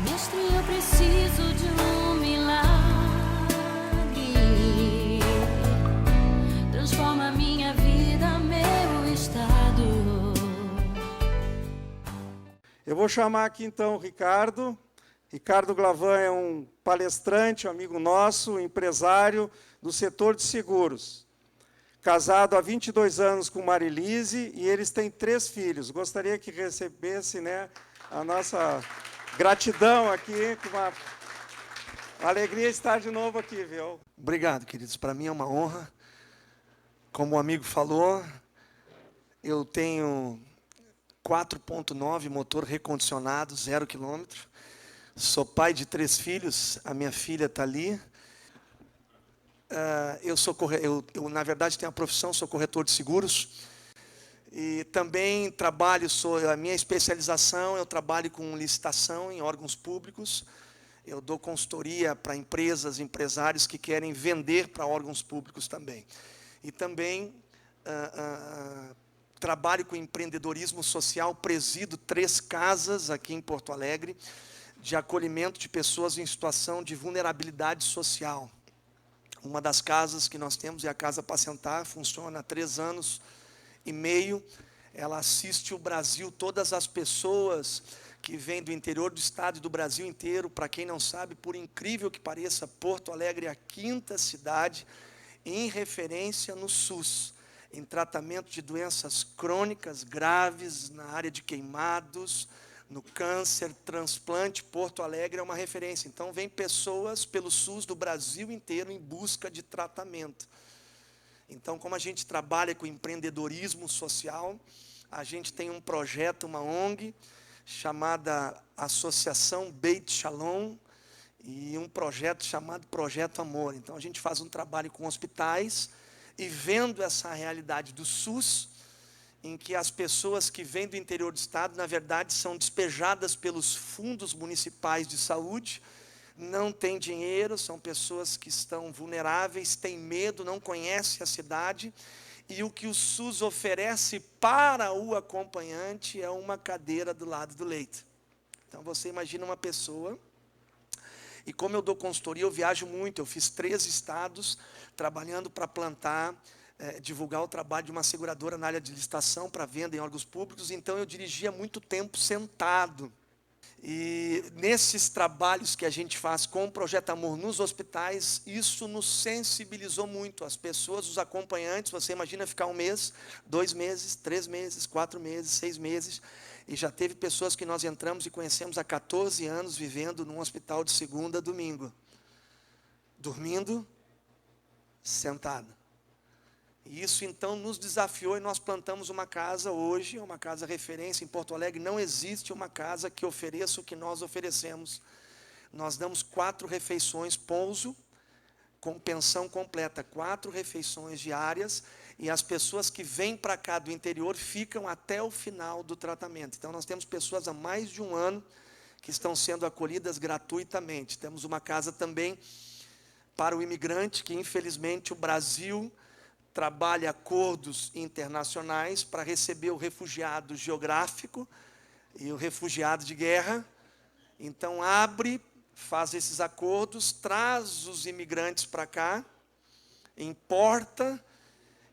Mestre, eu preciso de um milagre. Transforma minha vida, meu estado. Eu vou chamar aqui então o Ricardo. Ricardo Glavan é um palestrante, amigo nosso, empresário do setor de seguros. Casado há 22 anos com Marilise e eles têm 3 filhos. Gostaria que recebesse, né, a nossa gratidão aqui, com uma alegria estar de novo aqui, viu? Obrigado, queridos. Para mim é uma honra. Como o amigo falou, eu tenho 4.9 motor recondicionado, 0 quilômetro. Sou pai de 3 filhos, a minha filha está ali. Eu, na verdade, tenho a profissão, sou corretor de seguros. E também trabalho, a minha especialização, eu trabalho com licitação em órgãos públicos. Eu dou consultoria para empresas, empresários que querem vender para órgãos públicos também. E também trabalho com empreendedorismo social, presido 3 casas aqui em Porto Alegre, de acolhimento de pessoas em situação de vulnerabilidade social. Uma das casas que nós temos é a Casa Pacentar, funciona há 3 anos e meio. Ela assiste o Brasil, todas as pessoas que vêm do interior do estado e do Brasil inteiro. Para quem não sabe, por incrível que pareça, Porto Alegre é a 5ª cidade em referência no SUS, em tratamento de doenças crônicas graves, na área de queimados, no câncer, transplante. Porto Alegre é uma referência. Então, vem pessoas pelo SUS do Brasil inteiro em busca de tratamento. Então, como a gente trabalha com empreendedorismo social, a gente tem um projeto, uma ONG, chamada Associação Beit Shalom, e um projeto chamado Projeto Amor. Então, a gente faz um trabalho com hospitais, e vendo essa realidade do SUS, em que as pessoas que vêm do interior do estado, na verdade, são despejadas pelos fundos municipais de saúde, não têm dinheiro, são pessoas que estão vulneráveis, têm medo, não conhecem a cidade, e o que o SUS oferece para o acompanhante é uma cadeira do lado do leito. Então, você imagina uma pessoa, e como eu dou consultoria, eu viajo muito, eu fiz 3 estados, trabalhando para plantar, divulgar o trabalho de uma seguradora na área de licitação para venda em órgãos públicos. Então eu dirigia muito tempo sentado. E nesses trabalhos que a gente faz com o Projeto Amor nos hospitais, isso nos sensibilizou muito. As pessoas, os acompanhantes, você imagina ficar 1 mês, 2 meses, 3 meses, 4 meses, 6 meses. E já teve pessoas que nós entramos e conhecemos há 14 anos vivendo num hospital de segunda a domingo. Dormindo, sentado. E isso, então, nos desafiou e nós plantamos uma casa hoje, uma casa referência em Porto Alegre. Não existe uma casa que ofereça o que nós oferecemos. Nós damos 4 refeições, pouso, com pensão completa, 4 refeições diárias, e as pessoas que vêm para cá do interior ficam até o final do tratamento. Então, nós temos pessoas há mais de 1 ano que estão sendo acolhidas gratuitamente. Temos uma casa também para o imigrante, que infelizmente o Brasil trabalha acordos internacionais para receber o refugiado geográfico e o refugiado de guerra. Então, abre, faz esses acordos, traz os imigrantes para cá, importa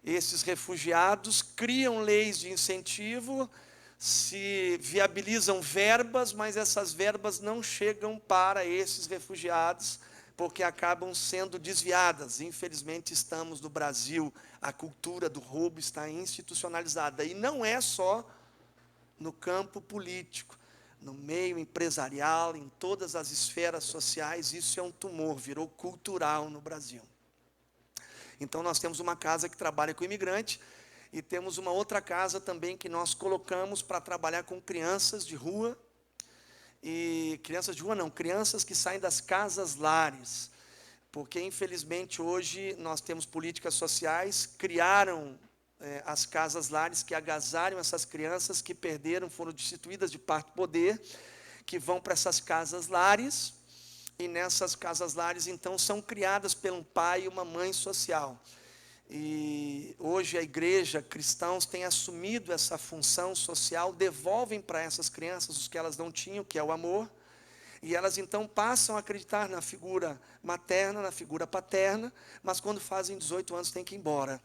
esses refugiados, criam leis de incentivo, se viabilizam verbas, mas essas verbas não chegam para esses refugiados, porque acabam sendo desviadas. Infelizmente, estamos no Brasil, a cultura do roubo está institucionalizada. E não é só no campo político, no meio empresarial, em todas as esferas sociais, isso é um tumor, virou cultural no Brasil. Então, nós temos uma casa que trabalha com imigrante, e temos uma outra casa também que nós colocamos para trabalhar com crianças de rua, e crianças de rua não, crianças que saem das casas lares, porque infelizmente hoje nós temos políticas sociais, criaram as casas lares que agasalham essas crianças que perderam, foram destituídas de parte do poder, que vão para essas casas lares, e nessas casas lares então são criadas por um pai e uma mãe social. E hoje a igreja, cristãos têm assumido essa função social, devolvem para essas crianças o que elas não tinham, que é o amor, E elas então passam a acreditar na figura materna, na figura paterna, mas quando fazem 18 anos têm que ir embora.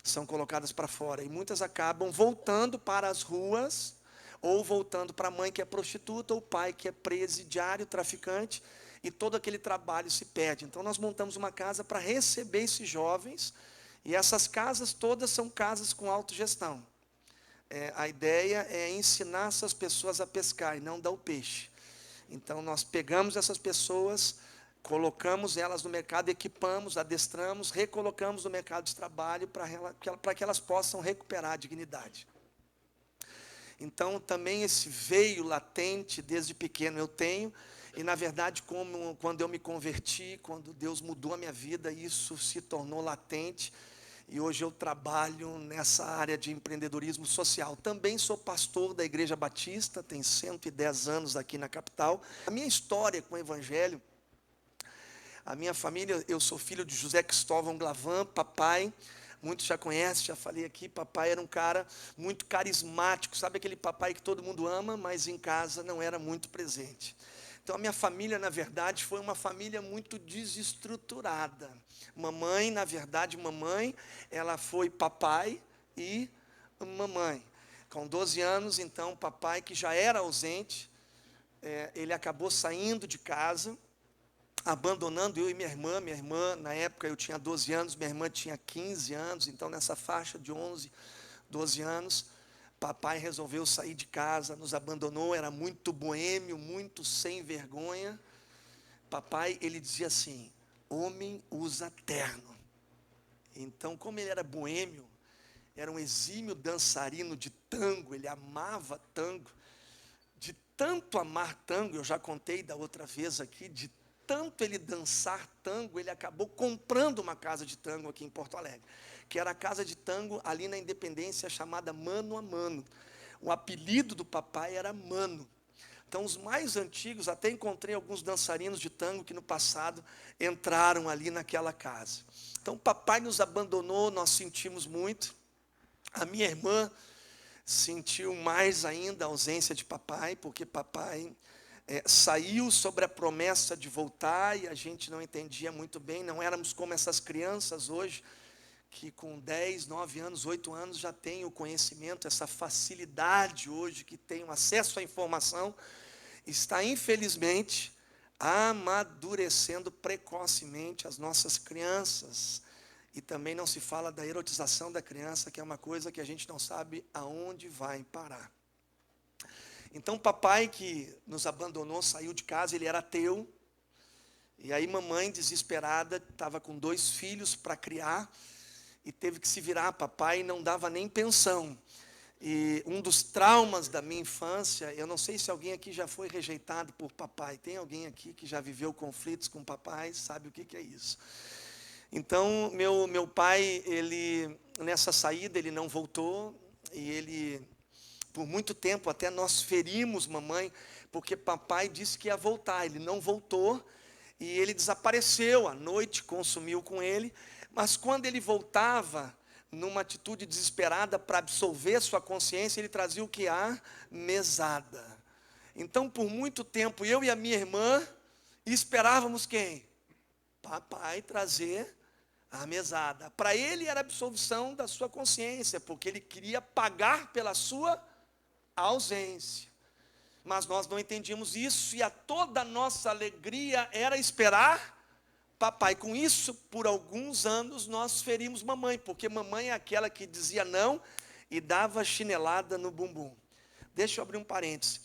São colocadas para fora. E muitas acabam voltando para as ruas, ou voltando para a mãe que é prostituta, ou o pai que é presidiário, traficante, e todo aquele trabalho se perde. Então nós montamos uma casa para receber esses jovens, e essas casas todas são casas com autogestão. A ideia é ensinar essas pessoas a pescar e não dar o peixe. Então nós pegamos essas pessoas, colocamos elas no mercado, equipamos, adestramos, recolocamos no mercado de trabalho para que elas possam recuperar a dignidade. Então também esse veio latente desde pequeno eu tenho, e na verdade quando eu me converti, quando Deus mudou a minha vida, isso se tornou latente. E hoje eu trabalho nessa área de empreendedorismo social. Também sou pastor da Igreja Batista, tenho 110 anos aqui na capital. A minha história com o Evangelho, a minha família, eu sou filho de José Cristóvão Glavan, papai. Muitos já conhecem, já falei aqui, papai era um cara muito carismático. Sabe aquele papai que todo mundo ama, mas em casa não era muito presente. Então, a minha família, na verdade, foi uma família muito desestruturada. Mamãe, na verdade, ela foi papai e mamãe. Com 12 anos, então, papai, que já era ausente, ele acabou saindo de casa, abandonando eu e minha irmã. Minha irmã, na época, eu tinha 12 anos, minha irmã tinha 15 anos, então, nessa faixa de 11, 12 anos, papai resolveu sair de casa, nos abandonou, era muito boêmio, muito sem vergonha. Papai, ele dizia assim, homem usa terno. Então, como ele era boêmio, era um exímio dançarino de tango, ele amava tango. De tanto amar tango, eu já contei da outra vez aqui, de tanto ele dançar tango, ele acabou comprando uma casa de tango aqui em Porto Alegre, que era a casa de tango ali na Independência, chamada Mano a Mano. O apelido do papai era Mano. Então, os mais antigos, até encontrei alguns dançarinos de tango que no passado entraram ali naquela casa. Então, papai nos abandonou, nós sentimos muito. A minha irmã sentiu mais ainda a ausência de papai, porque papai saiu sobre a promessa de voltar e a gente não entendia muito bem, não éramos como essas crianças hoje, que com 10, 9 anos, 8 anos já tem o conhecimento, essa facilidade hoje, que tem o acesso à informação, está infelizmente amadurecendo precocemente as nossas crianças. E também não se fala da erotização da criança, que é uma coisa que a gente não sabe aonde vai parar. Então papai, que nos abandonou, saiu de casa, ele era ateu. E aí mamãe, desesperada, estava com 2 filhos para criar, e teve que se virar. Papai não dava nem pensão. E um dos traumas da minha infância, eu não sei se alguém aqui já foi rejeitado por papai. Tem alguém aqui que já viveu conflitos com papai, sabe o que é isso? Então, meu pai, ele nessa saída, ele não voltou. E ele, por muito tempo, até nós ferimos mamãe, porque papai disse que ia voltar. Ele não voltou e ele desapareceu. A noite consumiu com ele. Mas quando ele voltava, numa atitude desesperada para absolver sua consciência, ele trazia o que? A mesada. Então, por muito tempo, eu e a minha irmã esperávamos quem? Papai trazer a mesada. Para ele era a absolvição da sua consciência, porque ele queria pagar pela sua ausência. Mas nós não entendíamos isso, e a toda a nossa alegria era esperar papai. Com isso, por alguns anos, nós ferimos mamãe, porque mamãe é aquela que dizia não e dava chinelada no bumbum. Deixa eu abrir um parênteses.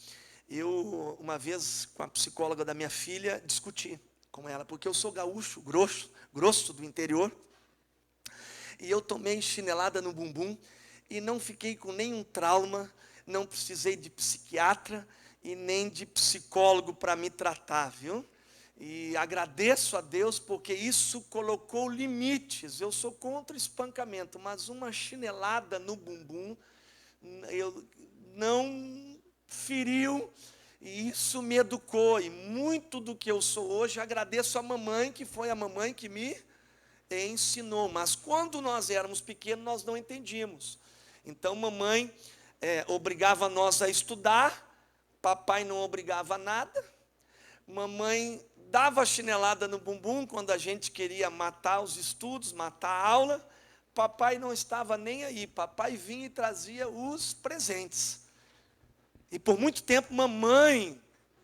Eu, uma vez, com a psicóloga da minha filha, discuti com ela, porque eu sou gaúcho, grosso do interior, e eu tomei chinelada no bumbum, e não fiquei com nenhum trauma, não precisei de psiquiatra, e nem de psicólogo para me tratar, viu? E agradeço a Deus, porque isso colocou limites. Eu sou contra espancamento, mas uma chinelada no bumbum não feriu, e isso me educou. E muito do que eu sou hoje, agradeço a mamãe, que foi a mamãe que me ensinou. Mas quando nós éramos pequenos, nós não entendíamos. Então mamãe obrigava nós a estudar, papai não obrigava a nada. mamãe dava chinelada no bumbum quando a gente queria matar os estudos, matar a aula. Papai não estava nem aí, papai vinha e trazia os presentes. E por muito tempo,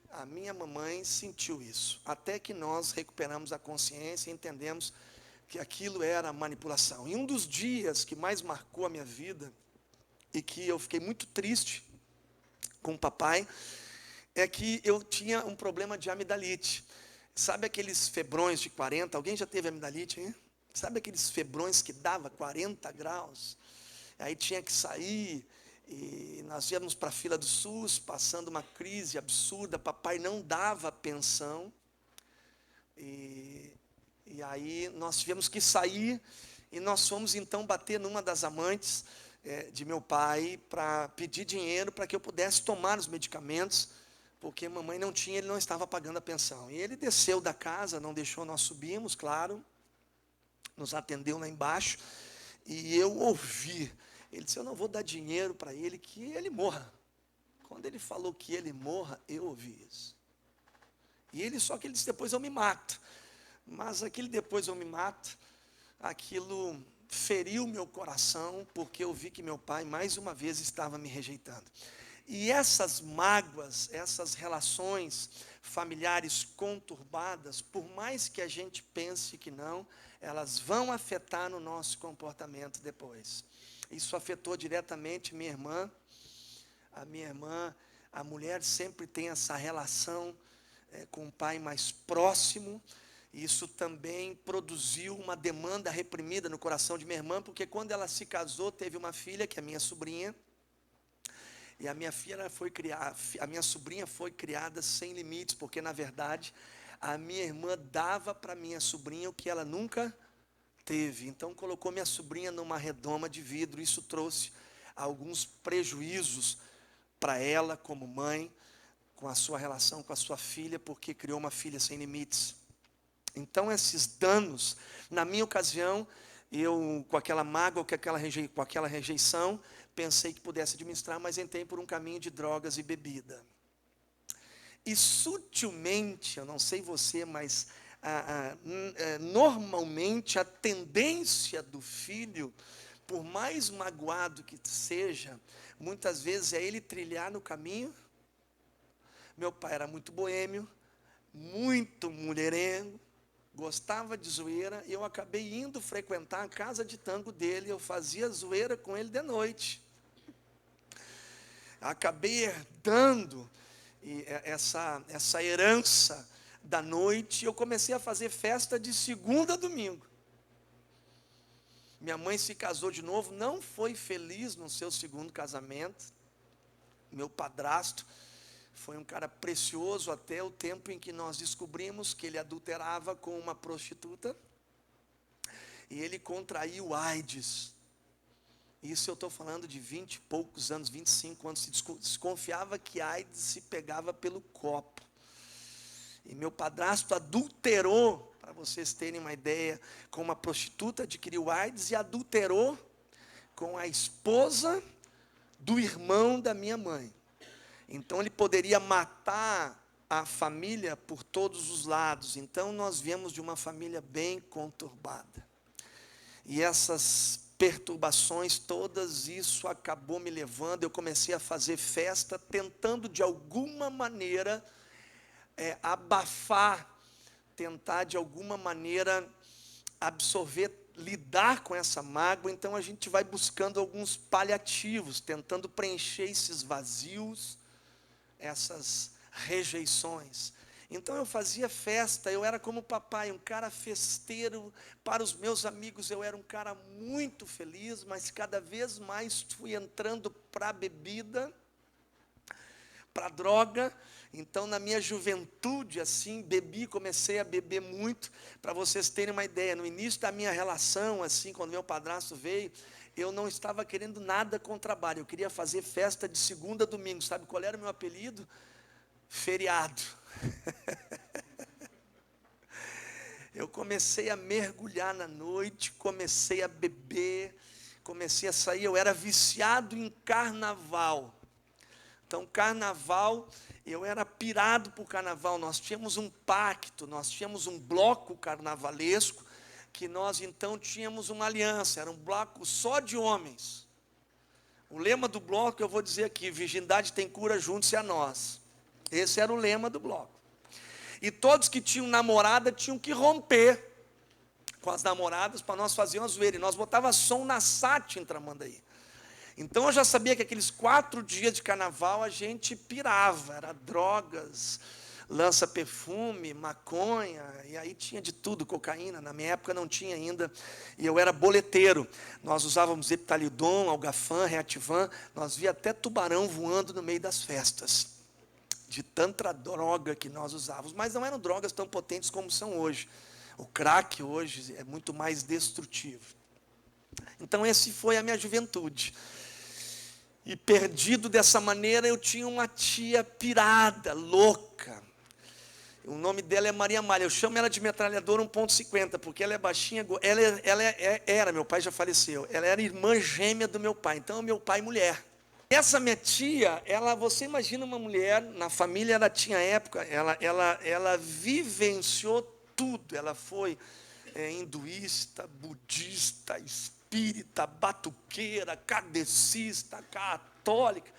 a minha mamãe sentiu isso, até que nós recuperamos a consciência e entendemos que aquilo era manipulação. E um dos dias que mais marcou a minha vida, e que eu fiquei muito triste com o papai, é que eu tinha um problema de amidalite. Sabe aqueles febrões de 40? Alguém já teve amidalite, hein? Sabe aqueles febrões que dava 40 graus? Aí tinha que sair, e nós íamos para a fila do SUS, passando uma crise absurda, papai não dava pensão, e aí nós tivemos que sair, e nós fomos então bater numa das amantes de meu pai, para pedir dinheiro para que eu pudesse tomar os medicamentos, porque mamãe não tinha, ele não estava pagando a pensão. E ele desceu da casa, não deixou nós subirmos, claro, nos atendeu lá embaixo, e eu ouvi, ele disse, eu não vou dar dinheiro para ele, que ele morra. Quando ele falou que ele morra, eu ouvi isso. E ele disse, depois eu me mato. Mas aquele depois eu me mato, aquilo feriu meu coração, porque eu vi que meu pai, mais uma vez, estava me rejeitando. E essas mágoas, essas relações familiares conturbadas, por mais que a gente pense que não, elas vão afetar no nosso comportamento depois. Isso afetou diretamente minha irmã. A minha irmã, a mulher sempre tem essa relação com o pai mais próximo. Isso também produziu uma demanda reprimida no coração de minha irmã, porque quando ela se casou, teve uma filha, que é a minha sobrinha, e a minha sobrinha foi criada sem limites, porque na verdade a minha irmã dava para minha sobrinha o que ela nunca teve. Então colocou minha sobrinha numa redoma de vidro. Isso trouxe alguns prejuízos para ela como mãe, com a sua relação com a sua filha, porque criou uma filha sem limites. Então esses danos, na minha ocasião, eu com aquela mágoa, com aquela rejeição, pensei que pudesse administrar, mas entrei por um caminho de drogas e bebida. E sutilmente, eu não sei você, mas normalmente a tendência do filho, por mais magoado que seja, muitas vezes é ele trilhar no caminho. Meu pai era muito boêmio, muito mulherengo, gostava de zoeira, e eu acabei indo frequentar a casa de tango dele. Eu fazia zoeira com ele de noite. Acabei herdando essa herança da noite. Eu comecei a fazer festa de segunda a domingo. Minha mãe se casou de novo, não foi feliz no seu segundo casamento. Meu padrasto foi um cara precioso até o tempo em que nós descobrimos que ele adulterava com uma prostituta, e ele contraiu AIDS. Isso eu estou falando de 20 e poucos anos, 25 anos. Se desconfiava que AIDS se pegava pelo copo. E meu padrasto adulterou, para vocês terem uma ideia, com uma prostituta, adquiriu AIDS e adulterou com a esposa do irmão da minha mãe. Então ele poderia matar a família por todos os lados. Então nós viemos de uma família bem conturbada. E essas perturbações todas, isso acabou me levando, eu comecei a fazer festa, tentando de alguma maneira abafar, tentar de alguma maneira absorver, lidar com essa mágoa. Então a gente vai buscando alguns paliativos, tentando preencher esses vazios, essas rejeições. Então eu fazia festa, eu era como papai, um cara festeiro. Para os meus amigos eu era um cara muito feliz, mas cada vez mais fui entrando para a bebida, para a droga. Então na minha juventude, assim, comecei a beber muito. Para vocês terem uma ideia, no início da minha relação, assim, quando meu padrasto veio, eu não estava querendo nada com o trabalho, eu queria fazer festa de segunda a domingo. Sabe qual era o meu apelido? Feriado. Eu comecei a mergulhar na noite, comecei a beber, comecei a sair. Eu era viciado em carnaval. Então, carnaval, eu era pirado por carnaval. Nós tínhamos um pacto, nós tínhamos um bloco carnavalesco, que nós então tínhamos uma aliança, era um bloco só de homens. O lema do bloco, eu vou dizer aqui: virgindade tem cura, junte-se a nós. Esse era o lema do bloco. E todos que tinham namorada tinham que romper com as namoradas para nós fazer uma zoeira. E nós botava som na SAT em Tramandaí. Então eu já sabia que aqueles 4 dias de carnaval a gente pirava. Era drogas, lança-perfume, maconha, e aí tinha de tudo, cocaína. Na minha época não tinha ainda, e eu era boleteiro. Nós usávamos Heptalidon, Algafan, Reativan, nós via até tubarão voando no meio das festas, de tanta droga que nós usávamos, mas não eram drogas tão potentes como são hoje. O crack hoje é muito mais destrutivo. Então essa foi a minha juventude. E perdido dessa maneira, eu tinha uma tia pirada, louca. O nome dela é Maria Malha. Eu chamo ela de metralhadora 1.50, porque ela é baixinha. Era, meu pai já faleceu. Ela era irmã gêmea do meu pai. Então, meu pai e mulher. Essa minha tia, você imagina uma mulher, na família ela tinha época, ela vivenciou tudo. Ela foi hinduísta, budista, espírita, batuqueira, kardecista, católica.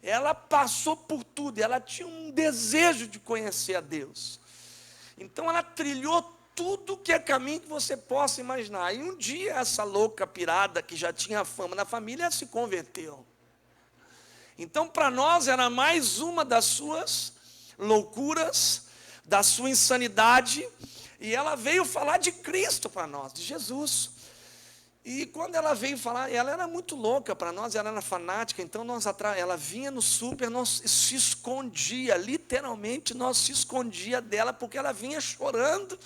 Ela passou por tudo, ela tinha um desejo de conhecer a Deus. Então ela trilhou tudo que é caminho que você possa imaginar. E um dia essa louca pirada, que já tinha fama na família, se converteu. Então para nós era mais uma das suas loucuras, da sua insanidade, e ela veio falar de Cristo para nós, de Jesus. E quando ela veio falar, ela era muito louca para nós, ela era fanática, então ela vinha no super, nós se escondia, literalmente nós se escondia dela, porque ela vinha chorando,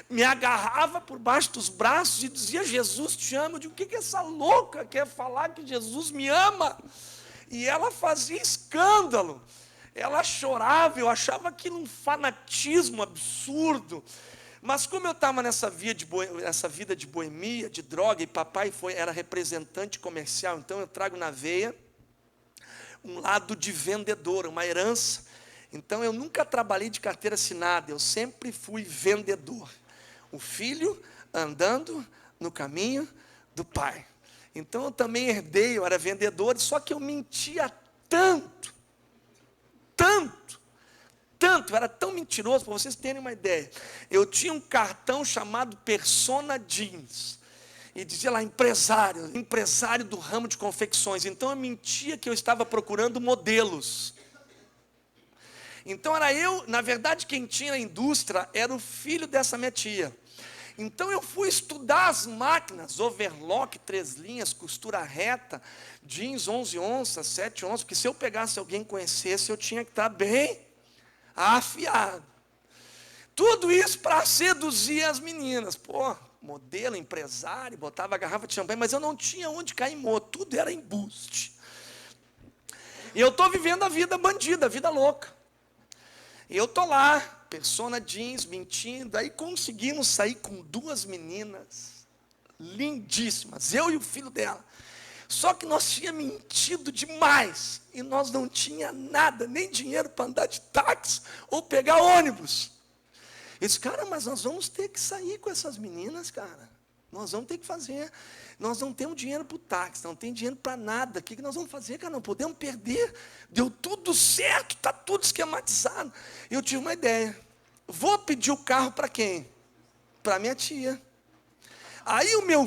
me agarrava por baixo dos braços e dizia: Jesus te ama. Eu digo: o que essa louca quer falar que Jesus me ama? E ela fazia escândalo, ela chorava, eu achava aquilo um fanatismo absurdo. Mas como eu estava nessa vida de boemia, de droga, e papai era representante comercial, então eu trago na veia um lado de vendedor, uma herança. Então eu nunca trabalhei de carteira assinada, eu sempre fui vendedor. O filho andando no caminho do pai. Então eu também herdei, eu era vendedor, só que eu mentia tanto, era tão mentiroso, para vocês terem uma ideia. Eu tinha um cartão chamado Persona Jeans, e dizia lá: empresário do ramo de confecções. Então eu mentia que eu estava procurando modelos. Então era eu, na verdade quem tinha a indústria era o filho dessa minha tia. Então eu fui estudar as máquinas, overlock, 3 linhas, costura reta, jeans 11 onças, 7 onças, porque se eu pegasse alguém que conhecesse, eu tinha que estar bem afiado. Tudo isso para seduzir as meninas. Pô, modelo, empresário, botava a garrafa de champanhe, mas eu não tinha onde cair morto, tudo era embuste. E eu estou vivendo a vida bandida, a vida louca. E eu estou lá, Persona Jeans, mentindo, aí conseguimos sair com 2 meninas lindíssimas, eu e o filho dela. Só que nós tínhamos mentido demais, e nós não tínhamos nada, nem dinheiro para andar de táxi ou pegar ônibus. Eu disse: cara, mas nós vamos ter que sair com essas meninas, cara. Nós vamos ter que fazer. Nós não temos dinheiro para o táxi, não tem dinheiro para nada. O que nós vamos fazer, cara? Não podemos perder. Deu tudo certo, está tudo esquematizado. Eu tive uma ideia. Vou pedir o carro para quem? Para minha tia. Aí o meu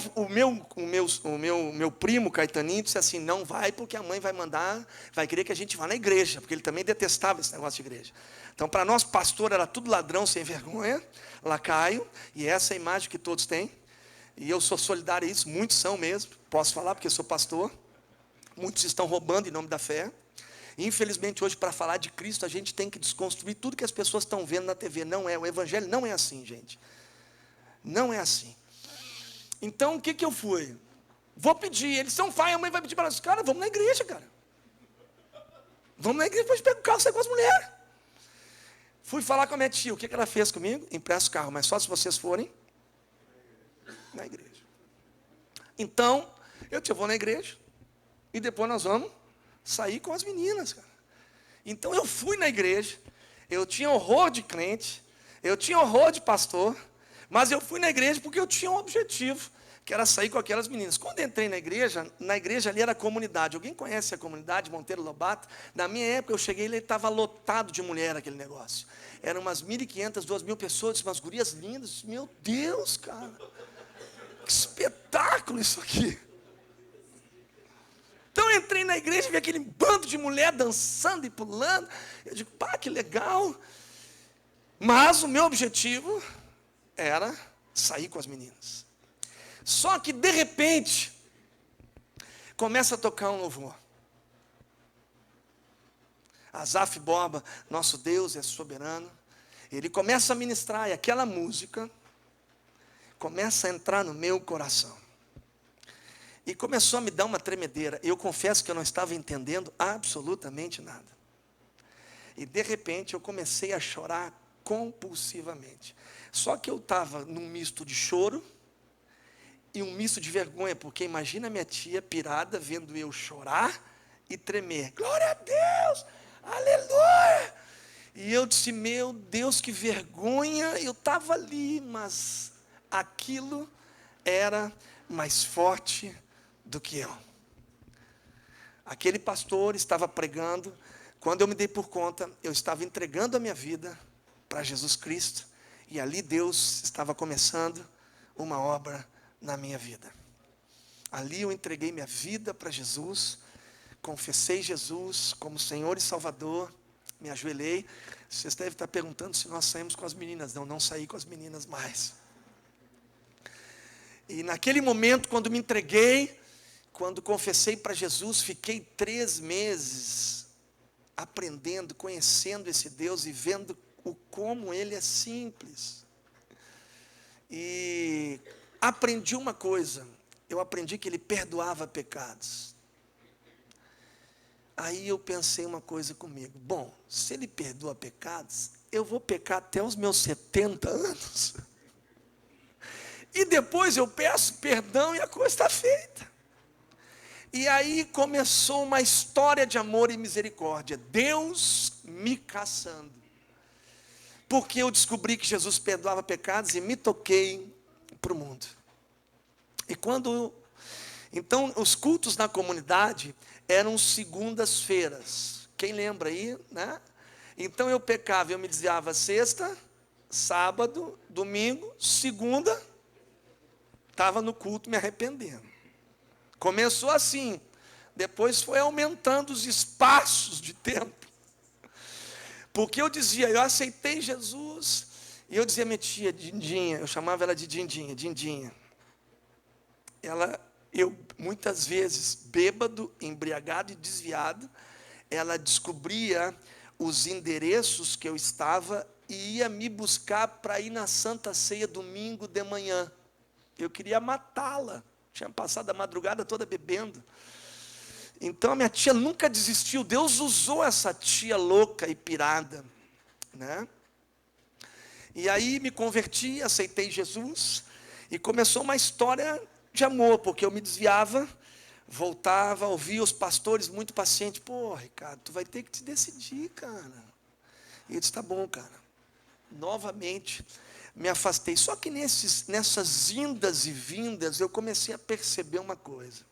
primo Caetaninho disse assim: não vai, porque a mãe vai mandar, vai querer que a gente vá na igreja, porque ele também detestava esse negócio de igreja. Então, para nós, pastor era tudo ladrão, sem vergonha, lacaio, e essa é a imagem que todos têm. E eu sou solidário a isso, muitos são mesmo, posso falar porque eu sou pastor. Muitos estão roubando em nome da fé. E, infelizmente, hoje, para falar de Cristo, a gente tem que desconstruir tudo que as pessoas estão vendo na TV. Não é, o evangelho não é assim, gente. Não é assim. Então, o que eu fui? Vou pedir, eles são pai, a mãe vai pedir para nós: cara, vamos na igreja, cara. Vamos na igreja, depois pega o carro e sai com as mulheres. Fui falar com a minha tia, o que ela fez comigo? Empresta o carro, mas só se vocês forem na igreja. Então, eu vou na igreja, e depois nós vamos sair com as meninas, cara. Então eu fui na igreja, eu tinha horror de crente, eu tinha horror de pastor, mas eu fui na igreja porque eu tinha um objetivo, que era sair com aquelas meninas. Quando eu entrei na igreja ali era a comunidade. Alguém conhece a comunidade Monteiro Lobato? Na minha época eu cheguei lá e estava lotado de mulher aquele negócio. Eram umas 1.500, 2.000 pessoas, umas gurias lindas. Meu Deus, cara, que espetáculo isso aqui. Então eu entrei na igreja e vi aquele bando de mulher dançando e pulando. Eu digo, pá, que legal. Mas o meu objetivo era sair com as meninas. Só que de repente começa a tocar um louvor. Asaf Borba, nosso Deus é soberano. Ele começa a ministrar e aquela música começa a entrar no meu coração. E começou a me dar uma tremedeira. Eu confesso que eu não estava entendendo absolutamente nada. E de repente eu comecei a chorar compulsivamente. Só que eu estava num misto de choro e um misto de vergonha, porque imagina minha tia pirada vendo eu chorar e tremer. Glória a Deus! Aleluia! E eu disse, meu Deus, que vergonha. Eu estava ali, mas aquilo era mais forte do que eu. Aquele pastor estava pregando. Quando eu me dei por conta, eu estava entregando a minha vida para Jesus Cristo. E ali Deus estava começando uma obra na minha vida. Ali eu entreguei minha vida para Jesus, confessei Jesus como Senhor e Salvador, me ajoelhei. Vocês devem estar perguntando se nós saímos com as meninas. Não, não saí com as meninas mais. E naquele momento, quando me entreguei, quando confessei para Jesus, fiquei 3 meses aprendendo, conhecendo esse Deus e vendo como Ele é simples. E aprendi uma coisa, eu aprendi que Ele perdoava pecados. Aí eu pensei uma coisa comigo, bom, se Ele perdoa pecados, eu vou pecar até os meus 70 anos. E depois eu peço perdão e a coisa está feita. E aí começou uma história de amor e misericórdia. Deus me caçando. Porque eu descobri que Jesus perdoava pecados e me toquei para o mundo. E então, os cultos na comunidade eram segundas-feiras. Quem lembra aí, né? Então eu pecava, eu me desviava sexta, sábado, domingo, segunda, estava no culto me arrependendo. Começou assim, depois foi aumentando os espaços de tempo. Porque eu dizia, eu aceitei Jesus, e eu dizia, minha tia, Dindinha, eu chamava ela de Dindinha. Eu muitas vezes, bêbado, embriagado e desviado, ela descobria os endereços que eu estava e ia me buscar para ir na Santa Ceia domingo de manhã. Eu queria matá-la, tinha passado a madrugada toda bebendo. Então a minha tia nunca desistiu, Deus usou essa tia louca e pirada, né? E aí me converti, aceitei Jesus, e começou uma história de amor, porque eu me desviava, voltava, ouvia os pastores muito pacientes, pô, Ricardo, tu vai ter que te decidir, cara. E eu disse, tá bom, cara. Novamente me afastei, só que nessas indas e vindas, eu comecei a perceber uma coisa.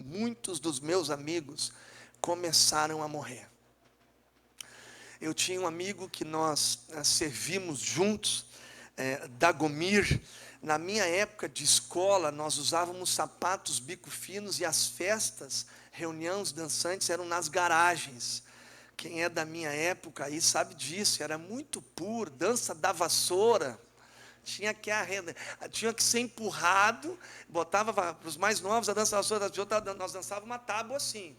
Muitos dos meus amigos começaram a morrer. Eu tinha um amigo que nós servimos juntos, Dagomir. Na minha época de escola, nós usávamos sapatos bico finos e as festas, reuniões dançantes eram nas garagens. Quem é da minha época aí sabe disso, era muito puro, dança da vassoura. Tinha que ser empurrado, botava para os mais novos a dança da vassoura, nós dançávamos uma tábua assim.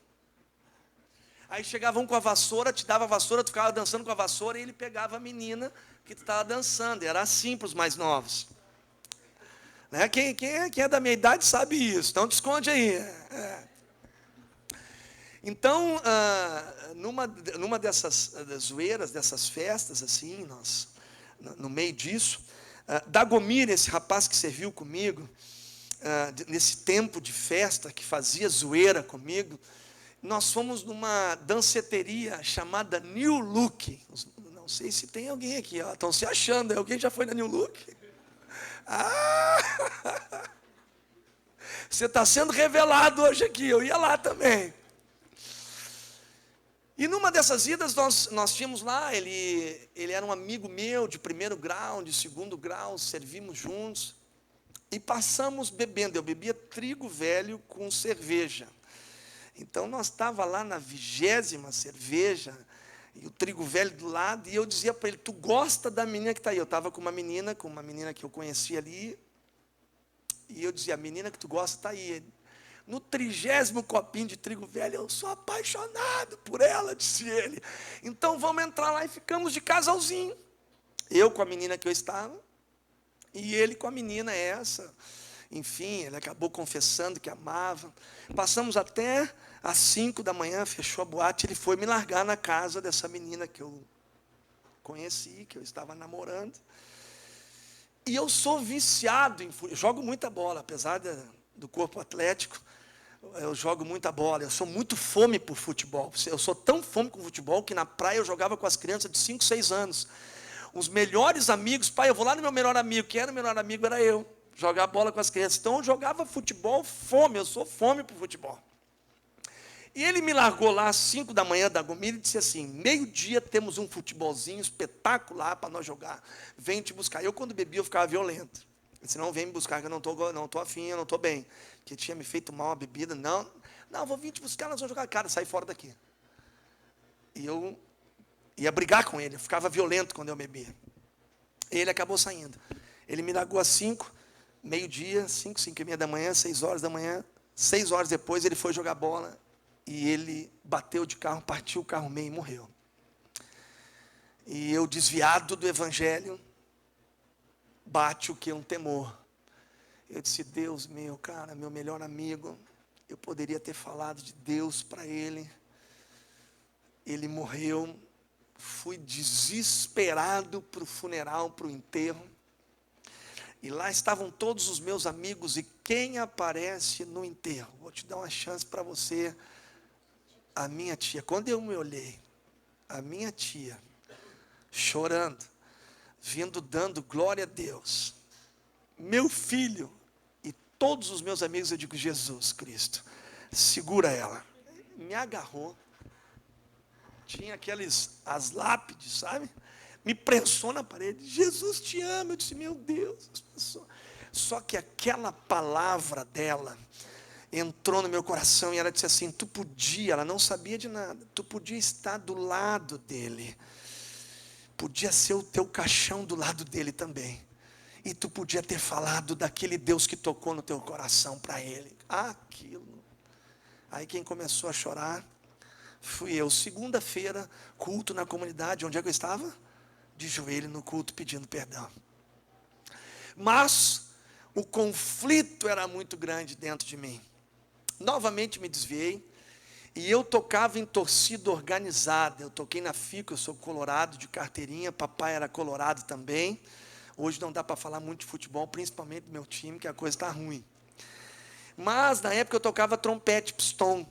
Aí chegava um com a vassoura, te dava a vassoura, tu ficava dançando com a vassoura e ele pegava a menina que tu estava dançando. Era assim para os mais novos. Né? Quem é da minha idade sabe isso, então te esconde aí. Então, numa dessas zoeiras, dessas festas, assim, no meio disso, Dagomir, esse rapaz que serviu comigo, nesse tempo de festa, que fazia zoeira comigo, nós fomos numa danceteria chamada New Look. Não sei se tem alguém aqui, ó, estão se achando. Alguém já foi na New Look? Ah! Você está sendo revelado hoje aqui, eu ia lá também. E numa dessas idas, nós tínhamos lá, ele era um amigo meu de primeiro grau, de segundo grau, servimos juntos. E passamos bebendo, eu bebia trigo velho com cerveja. Então, nós estávamos lá na 20ª cerveja, e o trigo velho do lado, e eu dizia para ele, tu gosta da menina que está aí? Eu estava com uma menina que eu conhecia ali, e eu dizia, a menina que tu gosta está aí. No 30º copinho de trigo velho, eu sou apaixonado por ela, disse ele. Então vamos entrar lá e ficamos de casalzinho. Eu com a menina que eu estava, e ele com a menina essa. Enfim, ele acabou confessando que amava. Passamos até às 5 da manhã, fechou a boate, ele foi me largar na casa dessa menina que eu conheci, que eu estava namorando. E eu sou viciado em futebol, jogo muita bola, apesar do corpo atlético, eu jogo muita bola, eu sou muito fome por futebol. Eu sou tão fome com futebol que na praia eu jogava com as crianças de 5, 6 anos. Os melhores amigos, pai, eu vou lá no meu melhor amigo, quem era o melhor amigo era eu, jogar bola com as crianças. Então eu jogava futebol, fome, eu sou fome por futebol. E ele me largou lá às 5 da manhã da Gomira e disse assim, 12:00 temos um futebolzinho espetacular para nós jogar, vem te buscar. Eu quando bebia eu ficava violento. Ele disse, não, vem me buscar que eu não estou afim, eu não estou bem. Que tinha me feito mal a bebida, não, vou vir te buscar, nós vamos jogar. Cara, sai fora daqui. E eu ia brigar com ele, eu ficava violento quando eu bebia. E ele acabou saindo. Ele me largou às 5, 12:00, 5, 5:30 da manhã, 6 horas da manhã. 6 horas depois ele foi jogar bola. E ele bateu de carro, partiu o carro meio e morreu. E eu, desviado do evangelho, bate o que? Um temor. Eu disse, Deus meu, cara, meu melhor amigo, eu poderia ter falado de Deus para ele. Ele morreu, fui desesperado para o funeral, para o enterro. E lá estavam todos os meus amigos, e quem aparece no enterro? Vou te dar uma chance para você. A minha tia, quando eu me olhei, a minha tia, chorando, vindo dando glória a Deus, meu filho e todos os meus amigos, eu digo, Jesus Cristo, segura ela, me agarrou, tinha as lápides, sabe, me prensou na parede, Jesus te ama, eu disse, meu Deus, só que aquela palavra dela, entrou no meu coração e ela disse assim, tu podia, ela não sabia de nada, tu podia estar do lado dele, podia ser o teu caixão do lado dele também, e tu podia ter falado daquele Deus que tocou no teu coração para ele, aquilo. Aí quem começou a chorar fui eu. Segunda-feira, culto na comunidade, onde é que eu estava? De joelho no culto pedindo perdão. Mas o conflito era muito grande dentro de mim. Novamente me desviei, e eu tocava em torcida organizada, eu toquei na FICO, eu sou colorado de carteirinha, papai era colorado também, hoje não dá para falar muito de futebol, principalmente do meu time, que a coisa está ruim, mas na época eu tocava trompete, pistão,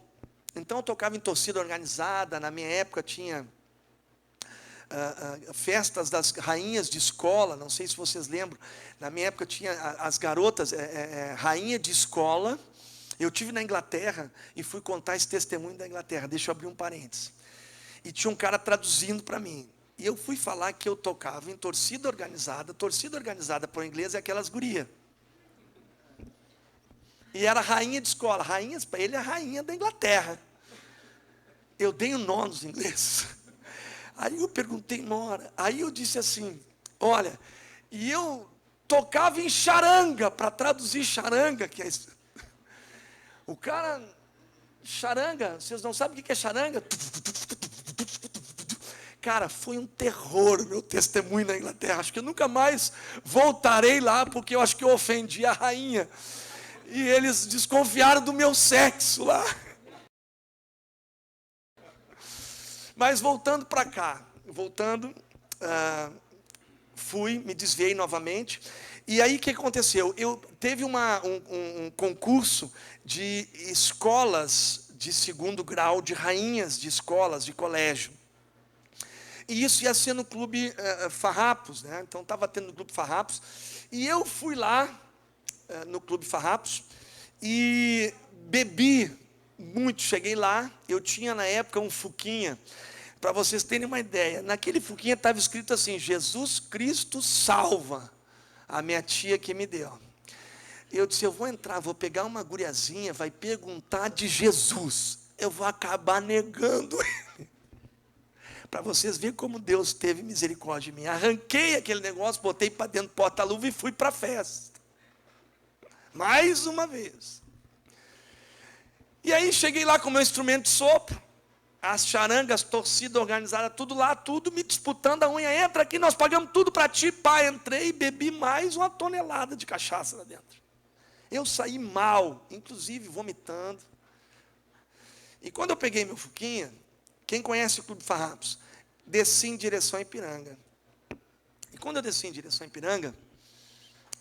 então eu tocava em torcida organizada, na minha época tinha festas das rainhas de escola, não sei se vocês lembram, na minha época tinha as garotas, rainha de escola. Eu estive na Inglaterra e fui contar esse testemunho da Inglaterra, deixa eu abrir um parênteses. E tinha um cara traduzindo para mim. E eu fui falar que eu tocava em torcida organizada para o inglês é aquelas gurias. E era rainha de escola, rainhas, para ele é a rainha da Inglaterra. Eu dei um nó nos ingleses. Aí eu perguntei uma hora, aí eu disse assim, olha, e eu tocava em charanga, para traduzir charanga, que é o cara, charanga, vocês não sabem o que é charanga? Cara, foi um terror o meu testemunho na Inglaterra. Acho que eu nunca mais voltarei lá, porque eu acho que eu ofendi a rainha. E eles desconfiaram do meu sexo lá. Mas voltando para cá, me desviei novamente. E aí o que aconteceu? Teve um concurso de escolas de segundo grau de rainhas de escolas, de colégio. E isso ia ser no Clube Farrapos, né? Então estava tendo no Clube Farrapos. E eu fui lá no Clube Farrapos e bebi muito. Cheguei lá, eu tinha na época um Fuquinha. Para vocês terem uma ideia, naquele Fuquinha estava escrito assim: Jesus Cristo salva. A minha tia que me deu. Eu disse, eu vou entrar, vou pegar uma guriazinha, vai perguntar de Jesus. Eu vou acabar negando ele. Para vocês verem como Deus teve misericórdia de mim. Arranquei aquele negócio, botei para dentro do porta-luva e fui para a festa. Mais uma vez. E aí cheguei lá com o meu instrumento de sopro, as charangas, torcida organizada, tudo lá, tudo me disputando a unha. Entra aqui, nós pagamos tudo para ti. Pá, entrei e bebi mais 1 tonelada de cachaça lá dentro. Eu saí mal, inclusive vomitando. E quando eu peguei meu Fuquinha, quem conhece o Clube Farrapos, desci em direção a Ipiranga. E quando eu desci em direção a Ipiranga,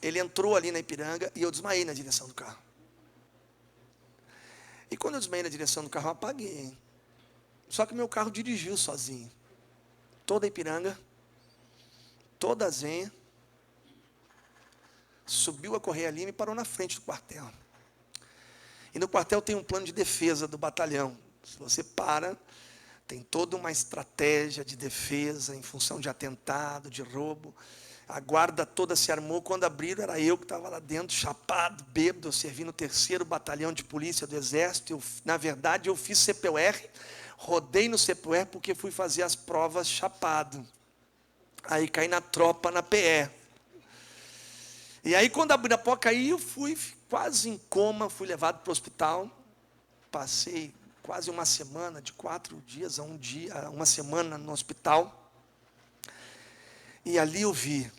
ele entrou ali na Ipiranga e eu desmaiei na direção do carro. E quando eu desmaiei na direção do carro, eu apaguei. Só que meu carro dirigiu sozinho. Toda a Ipiranga, toda a Zenha, subiu a Correia Lima e parou na frente do quartel. E no quartel tem um plano de defesa do batalhão. Se você para, tem toda uma estratégia de defesa em função de atentado, de roubo. A guarda toda se armou. Quando abriram, era eu que estava lá dentro, chapado, bêbado. Eu servi no 3º Batalhão de Polícia do Exército. Na verdade, eu fiz CPUR, rodei no CPUR porque fui fazer as provas chapado. Aí caí na tropa, na PE. E aí, quando a Ibirapuera caiu, eu fui quase em coma, fui levado para o hospital. Passei quase uma semana, de 4 dias a um dia, uma semana no hospital. E ali eu vi,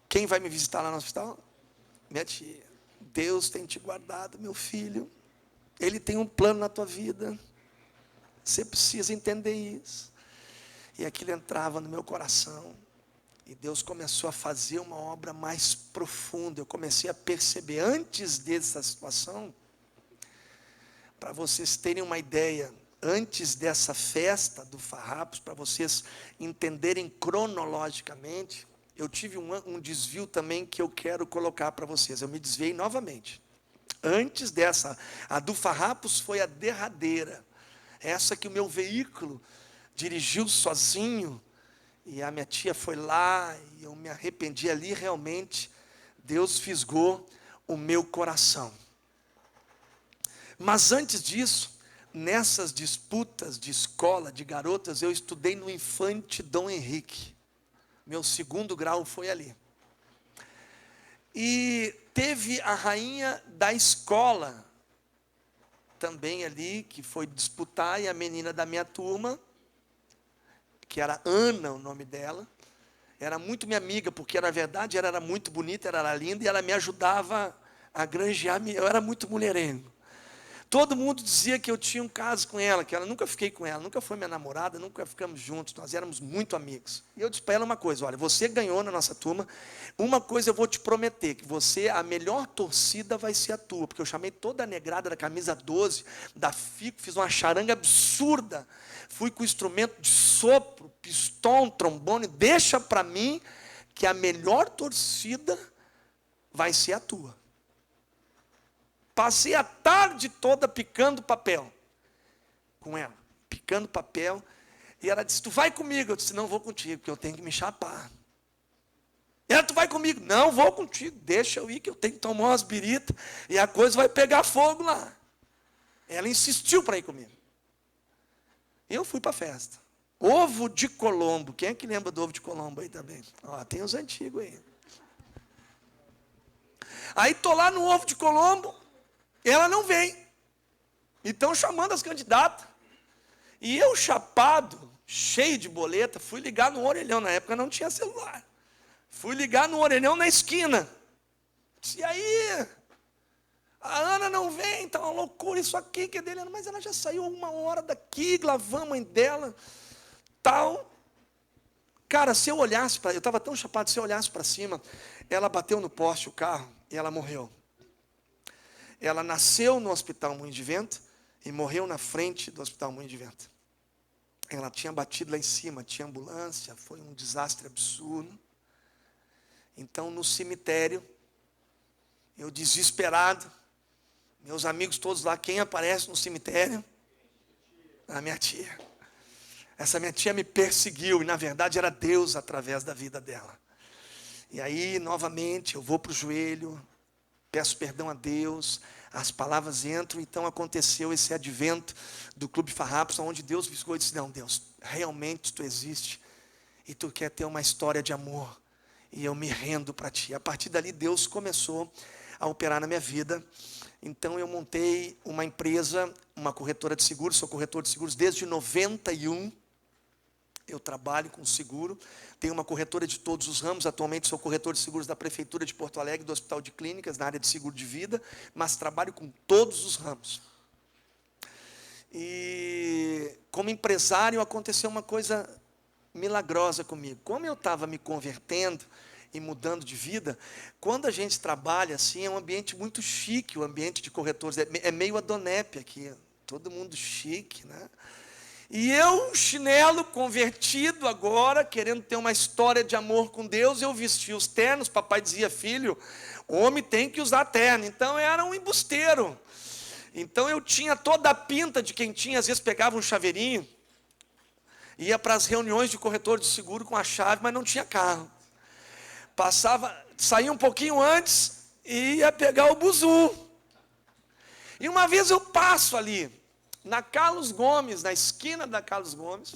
quem vai me visitar lá no hospital? Minha tia. Deus tem te guardado, meu filho. Ele tem um plano na tua vida. Você precisa entender isso. E aquilo entrava no meu coração. E Deus começou a fazer uma obra mais profunda. Eu comecei a perceber, antes dessa situação, para vocês terem uma ideia, antes dessa festa do Farrapos, para vocês entenderem cronologicamente, eu tive um desvio também que eu quero colocar para vocês. Eu me desviei novamente. Antes dessa, a do Farrapos foi a derradeira. Essa que o meu veículo dirigiu sozinho, e a minha tia foi lá, e eu me arrependi ali, realmente, Deus fisgou o meu coração. Mas antes disso, nessas disputas de escola, de garotas, eu estudei no Infante Dom Henrique. Meu 2º grau foi ali. E teve a rainha da escola, também ali, que foi disputar, e a menina da minha turma, que era Ana, o nome dela, era muito minha amiga, porque na verdade ela era muito bonita, ela era linda, e ela me ajudava a granjear, eu era muito mulherengo. Todo mundo dizia que eu tinha um caso com ela, que ela nunca fiquei com ela, nunca foi minha namorada, nunca ficamos juntos, nós éramos muito amigos. E eu disse para ela uma coisa: olha, você ganhou na nossa turma, uma coisa eu vou te prometer, que você, a melhor torcida vai ser a tua, porque eu chamei toda a negrada da camisa 12, da FICO, fiz uma charanga absurda, fui com instrumento de sopro, pistão, trombone, deixa para mim que a melhor torcida vai ser a tua. Passei a tarde toda picando papel com ela, picando papel, e ela disse: tu vai comigo? Eu disse: não vou contigo, porque eu tenho que me chapar. Ela: tu vai comigo? Não, vou contigo, deixa eu ir, que eu tenho que tomar umas biritas, e a coisa vai pegar fogo lá. Ela insistiu para ir comigo. Eu fui para a festa. Ovo de Colombo, quem é que lembra do ovo de Colombo aí também? Ó, tem os antigos aí. Aí estou lá no ovo de Colombo, ela não vem. Então chamando as candidatas. E eu, chapado, cheio de boleta, fui ligar no orelhão. Na época não tinha celular. Fui ligar no orelhão na esquina. Disse: e aí? A Ana não vem, tá uma loucura isso aqui, que é dele. Mas ela já saiu 1 hora daqui, Glavan, mãe dela, tal. Cara, se eu olhasse para... Eu estava tão chapado, se eu olhasse para cima, ela bateu no poste o carro e ela morreu. Ela nasceu no Hospital Moinho de Vento e morreu na frente do Hospital Moinho de Vento. Ela tinha batido lá em cima, tinha ambulância, foi um desastre absurdo. Então, no cemitério, eu desesperado, meus amigos todos lá, quem aparece no cemitério? A minha tia. Essa minha tia me perseguiu, e na verdade era Deus através da vida dela. E aí, novamente, eu vou para o joelho, peço perdão a Deus, as palavras entram, então aconteceu esse advento do Clube Farrapos, onde Deus visou e disse, não, Deus, realmente tu existe, e tu quer ter uma história de amor, e eu me rendo para ti. A partir dali, Deus começou a operar na minha vida. Então eu montei uma empresa, uma corretora de seguros, sou corretor de seguros desde 91, eu trabalho com seguro, tenho uma corretora de todos os ramos, atualmente sou corretor de seguros da Prefeitura de Porto Alegre, do Hospital de Clínicas, na área de seguro de vida, mas trabalho com todos os ramos. E como empresário aconteceu uma coisa milagrosa comigo. Como eu estava me convertendo e mudando de vida, quando a gente trabalha assim, é um ambiente muito chique, o ambiente de corretores, é meio Adonep aqui, todo mundo chique, né? E eu, chinelo, convertido agora, querendo ter uma história de amor com Deus, eu vesti os ternos, papai dizia, filho, homem tem que usar terno, então eu era um embusteiro. Então eu tinha toda a pinta de quem tinha, às vezes pegava um chaveirinho, ia para as reuniões de corretor de seguro com a chave, mas não tinha carro. Saía um pouquinho antes e ia pegar o buzu. E uma vez eu passo ali, na Carlos Gomes, na esquina da Carlos Gomes,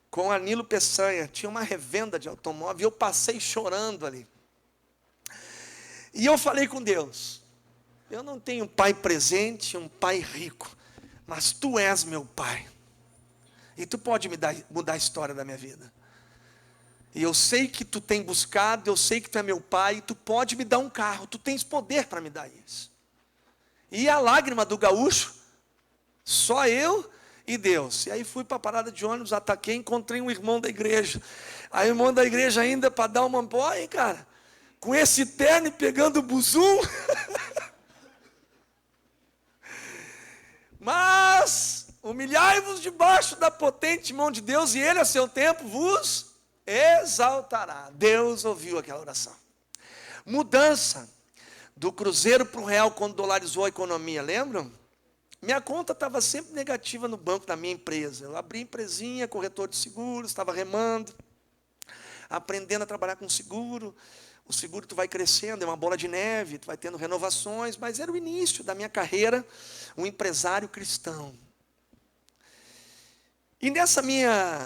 com a Nilo Peçanha, tinha uma revenda de automóvel, e eu passei chorando ali. E eu falei com Deus, eu não tenho um pai presente, um pai rico, mas tu és meu pai. E tu pode mudar a história da minha vida. E eu sei que tu tem buscado, eu sei que tu é meu pai, e tu pode me dar um carro, tu tens poder para me dar isso. E a lágrima do gaúcho, só eu e Deus. E aí fui para a parada de ônibus, ataquei, encontrei um irmão da igreja. Aí o irmão da igreja ainda para dar uma boa, hein, cara, com esse terno e pegando o buzum. Mas humilhai-vos debaixo da potente mão de Deus, e Ele a seu tempo vos exaltará. Deus ouviu aquela oração. Mudança do cruzeiro para o real quando dolarizou a economia, lembram? Minha conta estava sempre negativa no banco da minha empresa. Eu abri empresinha, corretor de seguros, estava remando, aprendendo a trabalhar com seguro. O seguro tu vai crescendo, é uma bola de neve, tu vai tendo renovações, mas era o início da minha carreira, um empresário cristão. E nessa minha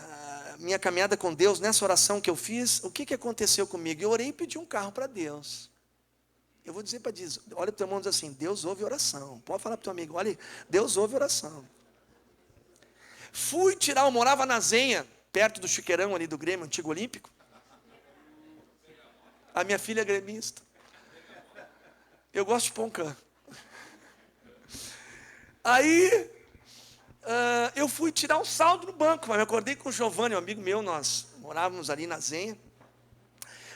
caminhada com Deus, nessa oração que eu fiz, o que aconteceu comigo? Eu orei e pedi um carro para Deus. Eu vou dizer para Deus, olha para o teu irmão e diz assim, Deus ouve oração. Pode falar para o teu amigo, olha, Deus ouve oração. Eu morava na Zenha, perto do Chiqueirão ali do Grêmio, antigo Olímpico. A minha filha é gremista. Eu gosto de Poncã. Aí, eu fui tirar um saldo no banco, mas me acordei com o Giovanni, um amigo meu, nós morávamos ali na Zenha.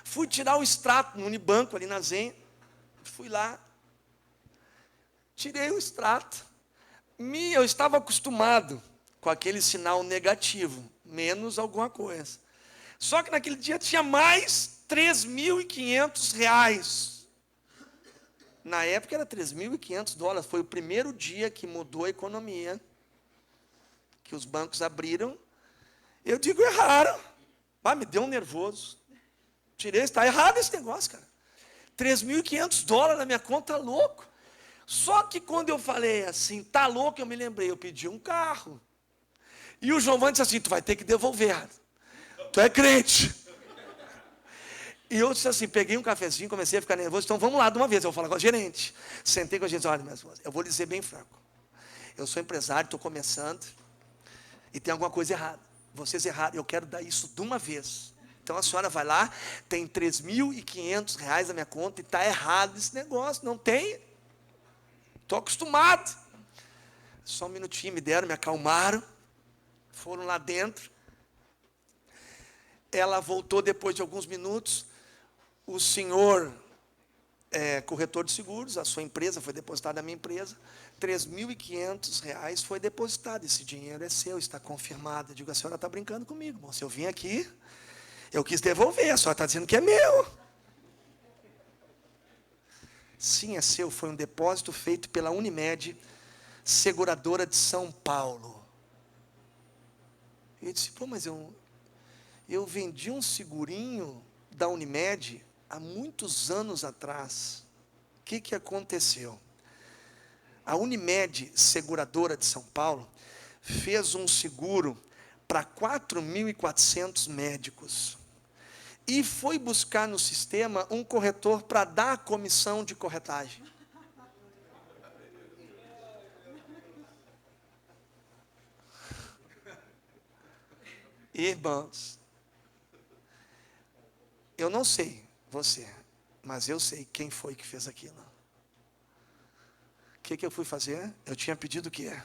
Fui tirar o extrato no Unibanco ali na Zenha. Fui lá, tirei o extrato. Eu estava acostumado com aquele sinal negativo, menos alguma coisa. Só que naquele dia tinha mais R$3.500. Na época era $3.500. Foi o primeiro dia que mudou a economia, que os bancos abriram. Eu digo, erraram. Me deu um nervoso. Tirei, está errado esse negócio, cara. $3.500 na minha conta, louco. Só que quando eu falei assim, tá louco, eu me lembrei, eu pedi um carro. E o Giovanni disse assim, tu vai ter que devolver. Tu é crente. E eu disse assim, peguei um cafezinho, comecei a ficar nervoso, então vamos lá de uma vez. Eu vou falar com a gerente. Sentei com a gerente, olha, eu vou lhe dizer bem franco. Eu sou empresário, estou começando, e tem alguma coisa errada. Vocês erraram, eu quero dar isso de uma vez. Então a senhora vai lá, tem R$3.500 na minha conta e está errado esse negócio, não tem? Estou acostumado. Só um minutinho, me acalmaram, foram lá dentro. Ela voltou depois de alguns minutos, o senhor corretor de seguros, a sua empresa foi depositada na minha empresa, R$ 3.500 foi depositado. Esse dinheiro é seu, está confirmado. Eu digo, a senhora está brincando comigo, irmão. Se eu vim aqui, eu quis devolver, a senhora está dizendo que é meu. Sim, é seu, foi um depósito feito pela Unimed, seguradora de São Paulo. Eu disse, pô, mas eu vendi um segurinho da Unimed há muitos anos atrás. O que aconteceu? A Unimed, seguradora de São Paulo, fez um seguro para 4.400 médicos. E foi buscar no sistema um corretor para dar a comissão de corretagem. Irmãos, eu não sei você, mas eu sei quem foi que fez aquilo. O que eu fui fazer? Eu tinha pedido o quê?